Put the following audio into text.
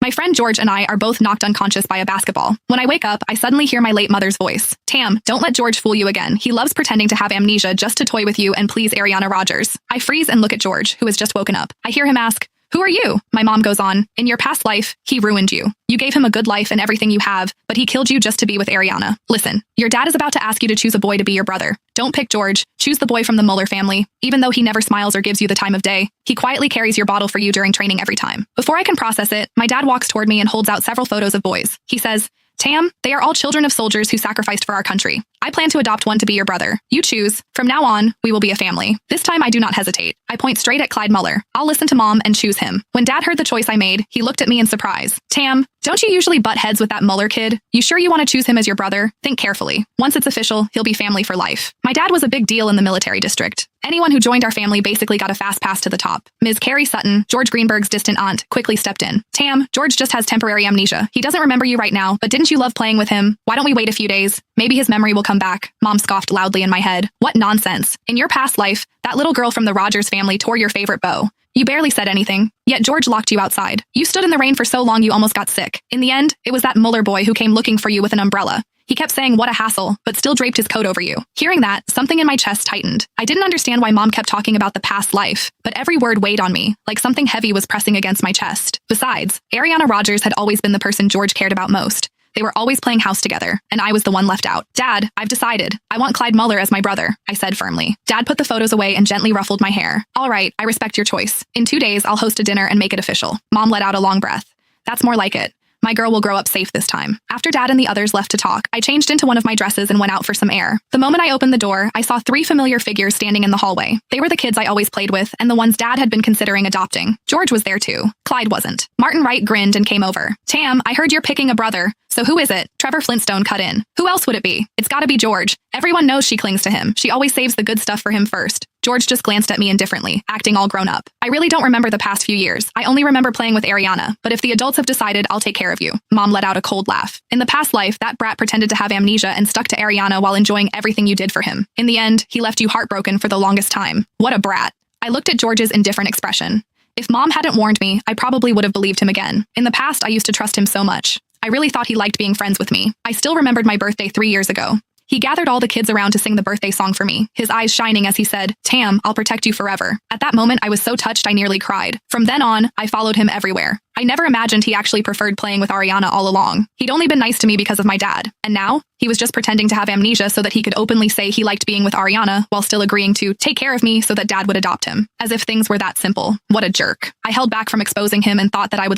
My friend George and I are both knocked unconscious by a basketball. When I wake up, I suddenly hear my late mother's voice. Tam, don't let George fool you again. He loves pretending to have amnesia just to toy with you and please Ariana Rogers. I freeze and look at George, who has just woken up. I hear him ask, "Who are you?" My mom goes on, "In your past life, he ruined you. You gave him a good life and everything you have, but he killed you just to be with Ariana. Listen, your dad is about to ask you to choose a boy to be your brother. Don't pick George. Choose the boy from the Mueller family. Even though he never smiles or gives you the time of day, he quietly carries your bottle for you during training every time." Before I can process it, my dad walks toward me and holds out several photos of boys. He says, "Tam, they are all children of soldiers who sacrificed for our country. I plan to adopt one to be your brother. You choose. From now on, we will be a family." This time I do not hesitate. I point straight at Clyde Mueller. I'll listen to Mom and choose him. When Dad heard the choice I made, he looked at me in surprise. "Tam, don't you usually butt heads with that Mueller kid? You sure you want to choose him as your brother? Think carefully. Once it's official, he'll be family for life." My dad was a big deal in the military district. Anyone who joined our family basically got a fast pass to the top. Ms. Carrie Sutton, George Greenberg's distant aunt, quickly stepped in. "Tam, George just has temporary amnesia. He doesn't remember you right now, but didn't you love playing with him? Why don't we wait a few days? Maybe his memory will come back." Mom scoffed loudly in my head. "What nonsense. In your past life, that little girl from the Rogers family tore your favorite bow. You barely said anything, yet George locked you outside. You stood in the rain for so long you almost got sick. In the end, it was that Mueller boy who came looking for you with an umbrella. He kept saying what a hassle, but still draped his coat over you." Hearing that, something in my chest tightened. I didn't understand why Mom kept talking about the past life, but every word weighed on me, like something heavy was pressing against my chest. Besides, Ariana Rogers had always been the person George cared about most. They were always playing house together, and I was the one left out. "Dad, I've decided. I want Clyde Mueller as my brother," I said firmly. Dad put the photos away and gently ruffled my hair. "All right, I respect your choice. In 2 days, I'll host a dinner and make it official." Mom let out a long breath. "That's more like it. My girl will grow up safe this time." After Dad and the others left to talk, I changed into one of my dresses and went out for some air. The moment I opened the door, I saw 3 familiar figures standing in the hallway. They were the kids I always played with and the ones Dad had been considering adopting. George was there too. Clyde wasn't. Martin Wright grinned and came over. "Tam, I heard you're picking a brother. So who is it?" Trevor Flintstone cut in. "Who else would it be? It's gotta be George. Everyone knows she clings to him. She always saves the good stuff for him first." George just glanced at me indifferently, acting all grown up. "I really don't remember the past few years. I only remember playing with Ariana, but if the adults have decided, I'll take care of you." Mom let out a cold laugh. "In the past life, that brat pretended to have amnesia and stuck to Ariana while enjoying everything you did for him. In the end, he left you heartbroken for the longest time. What a brat." I looked at George's indifferent expression. If Mom hadn't warned me, I probably would have believed him again. In the past, I used to trust him so much. I really thought he liked being friends with me. I still remembered my birthday 3 years ago. He gathered all the kids around to sing the birthday song for me, his eyes shining as he said, "Tam, I'll protect you forever." At that moment, I was so touched I nearly cried. From then on, I followed him everywhere. I never imagined he actually preferred playing with Ariana all along. He'd only been nice to me because of my dad. And now, he was just pretending to have amnesia so that he could openly say he liked being with Ariana while still agreeing to take care of me so that Dad would adopt him. As if things were that simple. What a jerk. I held back from exposing him and thought that I would